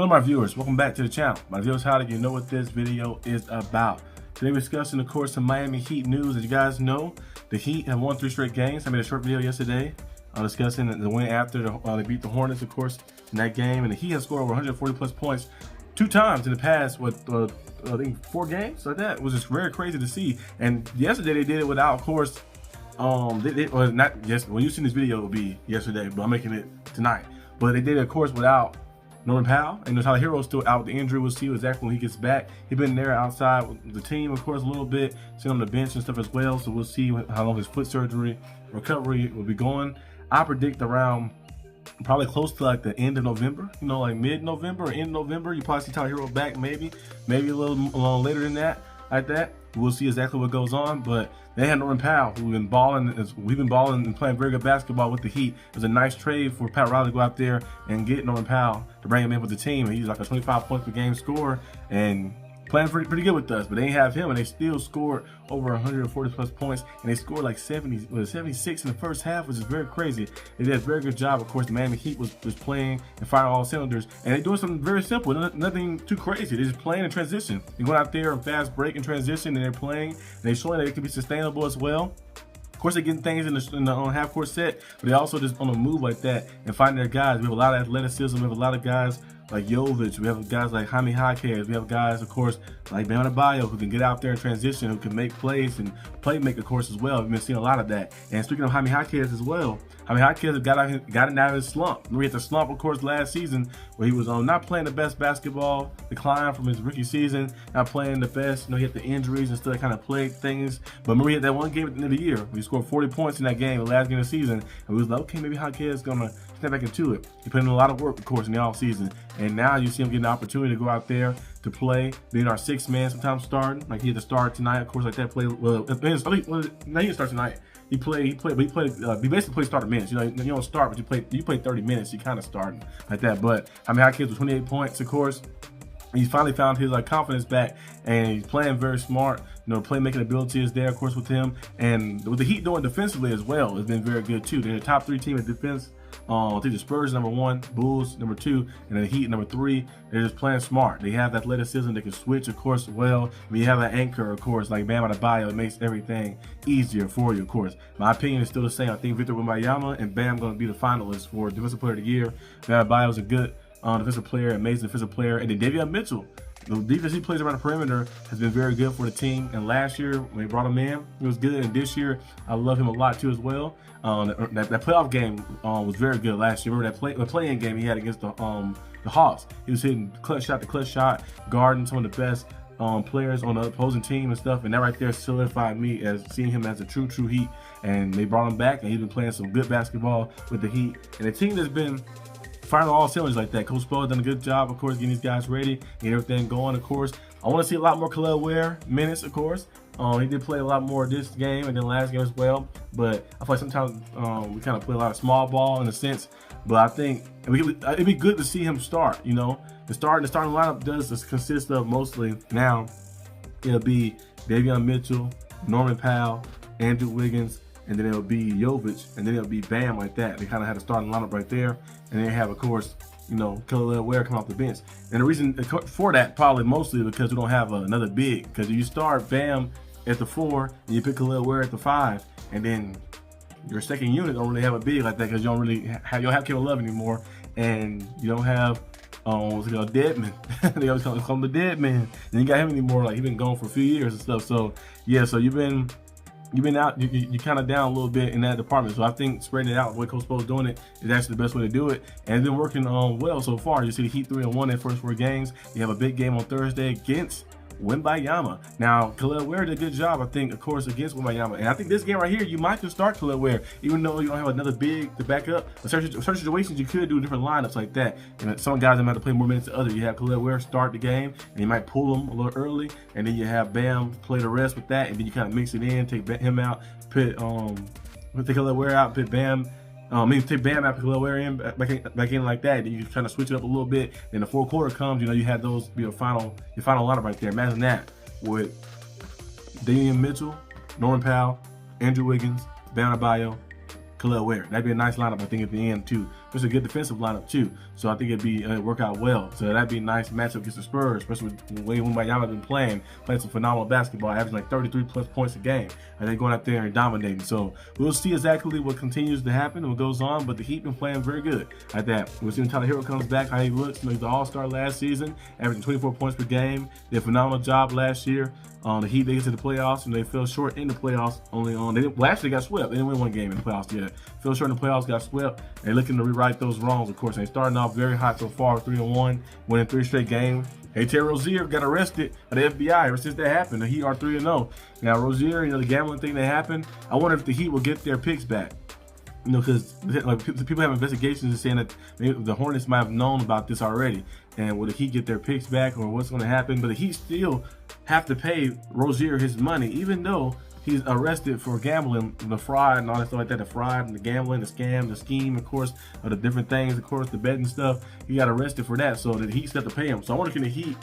Hello my viewers, welcome back to the channel. My viewers, how do you know what this video is about? Today we're discussing, of course, some Miami Heat news. As you guys know, the Heat have won 3 straight games. I made a short video yesterday discussing the win after they beat the Hornets, of course, in that game. And the Heat have scored over 140 plus points 2 times in the past, I think 4 games like that. It was just very crazy to see. And yesterday they did it without, of course, not just when you see this video, it will be yesterday, but I'm making it tonight. But they did it, of course, without Norman Powell, and Tyler Herro's still out with the injury. We'll see exactly when he gets back. He's been there outside with the team, of course, a little bit, sitting on the bench and stuff as well. So we'll see how long his foot surgery recovery will be going. I predict around probably close to like the end of November, like mid-November or end of November. You probably see Tyler Herro back, maybe a little later than that, like that. We'll see exactly what goes on, but they had Norman Powell, who's been balling. We've been balling and playing very good basketball with the Heat. It was a nice trade for Pat Riley to go out there and get Norman Powell to bring him in with the team. And he's like a 25 points per game scorer and playing pretty good with us. But they didn't have him, and they still scored over 140 plus points, and they scored like 76 in the first half, which is very crazy. They did a very good job. Of course, the Miami Heat was playing and firing all cylinders, and they're doing something very simple, nothing too crazy. They're just playing in transition. They're going out there and fast break and transition, and they're playing, and they're showing that it can be sustainable as well. Of course, they're getting things in the half-court set, but they also just on a move like that and finding their guys. We have a lot of athleticism. We have a lot of guys like Jovic. We have guys like Jaquez. We have guys, of course, like Bam Adebayo, who can get out there and transition, who can make plays and playmaker, of course, as well. We've been seeing a lot of that. And speaking of Jaquez as well, Jaquez got him out of his slump. We had the slump, of course, last season where he was not playing the best basketball, decline from his rookie season, not playing the best. He had the injuries and still kind of played things. But remember, he had that one game at the end of the year where he scored 40 points in that game, the last game of the season. And we was like, okay, maybe Jaquez is going to step back into it. He put in a lot of work, of course, in the offseason. And now you see him getting the opportunity to go out there to play, being our 6th man, sometimes starting. Like he had to start tonight, of course, like that play. Well, he didn't start tonight. He basically played starter minutes. You don't start, but you play 30 minutes. You kind of starting like that. But Jaquez with 28 points, of course. He's finally found his confidence back, and he's playing very smart. Playmaking ability is there, of course, with him. And with the Heat doing defensively as well, it's been very good too. They're the top 3 team in defense. I think the Spurs #1, Bulls #2, and then the Heat #3. They're just playing smart. They have athleticism. They can switch, of course, well. You have an anchor, of course, like Bam Adebayo. It makes everything easier for you, of course. My opinion is still the same. I think Victor Wembanyama and Bam going to be the finalists for Defensive Player of the Year. Bam Adebayo is a good defensive player, amazing defensive player. And then Dewaylan Mitchell, the defense he plays around the perimeter, has been very good for the team. And last year, when they brought him in, he was good. And this year, I love him a lot too as well. That playoff game was very good last year. Remember the play-in game he had against the Hawks? He was hitting clutch shot, guarding some of the best players on the opposing team and stuff. And that right there solidified me as seeing him as a true Heat. And they brought him back, and he's been playing some good basketball with the Heat. And the team that's been firing all cylinders like that. Coach Spo has done a good job, of course, getting these guys ready, getting everything going, of course. I want to see a lot more Khalil Ware minutes, of course. He did play a lot more this game and then last game as well. But I feel like sometimes we kind of play a lot of small ball in a sense. But I think it'd be good to see him start. The starting lineup does consist of mostly now. It'll be Dewaylan Mitchell, Norman Powell, Andrew Wiggins, and then it'll be Jovic, and then it'll be Bam like that. They kind of had a starting lineup right there, and they have, of course, Khalil Ware come off the bench. And the reason for that probably mostly because we don't have another big. Because you start Bam at the 4, and you pick Khalil Ware at the 5, and then your second unit don't really have a big like that because you don't have Kevin Love anymore, and you don't have Deadman. They always call him the Deadman. And you got him anymore. Like he's been gone for a few years and stuff. So yeah, so you've been out, you kind of down a little bit in that department. So I think spreading it out the way Coach Spo is doing it is actually the best way to do it. And it's been working well so far. You see the Heat 3-1 in the first 4 games. You have a big game on Thursday against Wembanyama. Now, Khalil Ware did a good job, I think, of course, against Wembanyama. And I think this game right here, you might just start Khalil Ware, even though you don't have another big to back up. In certain situations, you could do different lineups like that. And some guys that might have to play more minutes than others. You have Khalil Ware start the game, and you might pull him a little early, and then you have Bam play the rest with that, and then you kind of mix it in, take him out, put Khalil Ware out, put Bam. Maybe take Bam out, put Khalil Ware in, back in like that. Then you trying to switch it up a little bit. Then the 4th quarter comes, you have those be your final lineup right there. Imagine that with Dewaylan Mitchell, Norman Powell, Andrew Wiggins, Bam Adebayo, Khalil Ware. That'd be a nice lineup, I think, at the end too. It's a good defensive lineup too. So I think it'd work out well. So that'd be a nice matchup against the Spurs, especially with the way Miami been playing some phenomenal basketball, averaging like 33 plus points a game. And they're going out there and dominating. So we'll see exactly what continues to happen and what goes on. But the Heat been playing very good at that. We'll see when Tyler Hero comes back, how he looks. He's the All-Star last season, averaging 24 points per game. Did a phenomenal job last year. The Heat, they get to the playoffs and they fell short in the playoffs. Last year they got swept. They didn't win one game in the playoffs yet. Fell short in the playoffs, got swept. They're looking to rewrite those wrongs, of course. They're starting off very hot so far, 3-1, winning 3 straight games. Hey, Terry Rozier got arrested by the FBI ever since that happened. The Heat are 3-0. Now, Rozier, the gambling thing that happened, I wonder if the Heat will get their picks back. Because people have investigations saying that maybe the Hornets might have known about this already. And will the Heat get their picks back or what's going to happen? But the Heat still have to pay Rozier his money, even though he's arrested for gambling, the fraud and all that stuff like that, the fraud and the gambling, the scam, the scheme, of course, of the different things, of course, the betting stuff. He got arrested for that, so the Heat's got to pay him. So I wonder can the Heat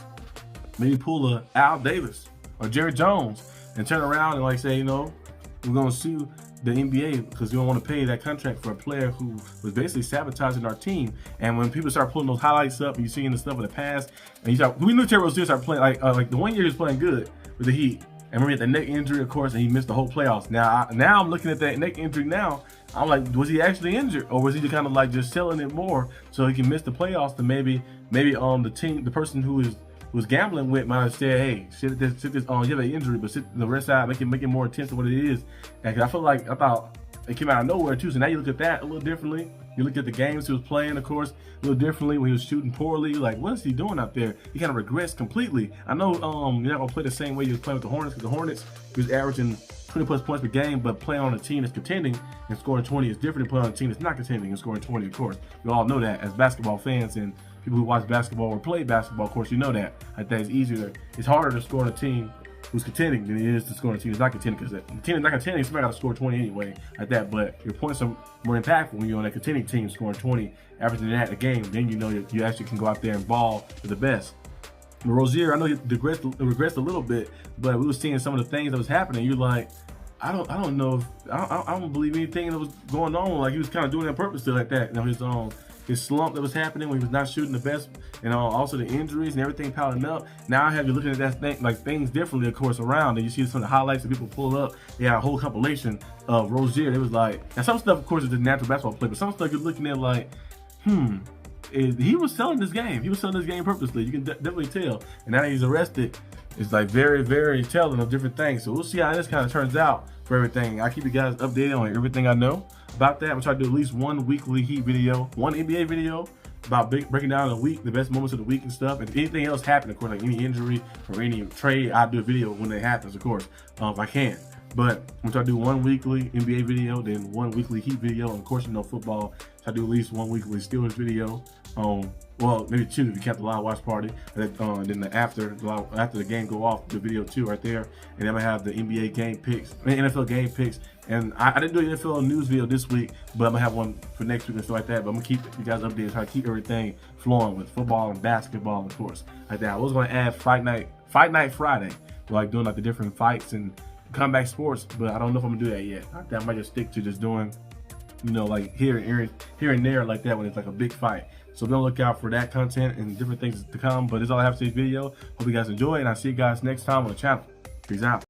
maybe pull a Al Davis or Jerry Jones and turn around and say, we're going to sue the NBA because we don't want to pay that contract for a player who was basically sabotaging our team. And when people start pulling those highlights up and you're seeing the stuff in the past, and we knew Terry Rozier started playing like the 1 year he was playing good with the Heat. And remember, he had the neck injury, of course, and he missed the whole playoffs. Now I'm looking at that neck injury now. I'm like, was he actually injured, or was he just kind of just selling it more so he can miss the playoffs? To maybe the person who was gambling with might have said, hey, sit this you have an injury, but sit the rest out, make it more intense than what it is. And I thought it came out of nowhere too. So now you look at that a little differently. You look at the games he was playing, of course, a little differently when he was shooting poorly. Like, what is he doing out there? He kind of regressed completely. I know you're not gonna play the same way you was playing with the Hornets, because the Hornets, he was averaging 20 plus points per game, but playing on a team that's contending and scoring 20 is different than playing on a team that's not contending and scoring 20, of course. You all know that as basketball fans and people who watch basketball or play basketball, of course, you know that. It's harder to score on a team who's contending than it is to score on a team that's not contending, because the team that's not contending, somebody got to score 20 anyway, but your points are more impactful when you're on a contending team scoring 20, averaging that a game. Then you actually can go out there and ball to the best. Rozier, I know he regressed a little bit, but we were seeing some of the things that was happening. You're like, I don't know if I don't believe anything that was going on. Like, he was kind of doing it on purpose to like that. His slump that was happening when he was not shooting the best, and also the injuries and everything piling up. Now I have you looking at that thing, things differently, of course, around, and you see some of the highlights that people pull up. They had a whole compilation of Rozier. It was now some stuff, of course, is the natural basketball play, but some stuff you're looking at he was selling this game. He was selling this game purposely. You can definitely tell. And now he's arrested. It's very, very telling of different things. So we'll see how this kind of turns out for everything. I keep you guys updated on everything I know about that. I'm gonna try to do at least one weekly Heat video, one NBA video about breaking down the week, the best moments of the week and stuff. If anything else happened, of course, like any injury or any trade, I'll do a video when it happens, of course, if I can. But I'm trying to do one weekly NBA video, then one weekly Heat video, and of course, football. So I do at least one weekly Steelers video. Well, maybe 2 if you count the live watch party. And then after the game go off, the video 2 right there. And then I'm gonna have the NBA game picks, NFL game picks. And I didn't do an NFL news video this week, but I'm gonna have one for next week and stuff like that. But I'm gonna keep you guys updated, try to keep everything flowing with football and basketball, of course, like that. I was gonna add Fight Night Friday, doing the different fights and comeback sports, but I don't know if I'm gonna do that yet. I might just stick to just doing, here and there like that when it's like a big fight. So be on the lookout for that content and different things to come. But that's all I have for today's video. Hope you guys enjoy, and I'll see you guys next time on the channel. Peace out.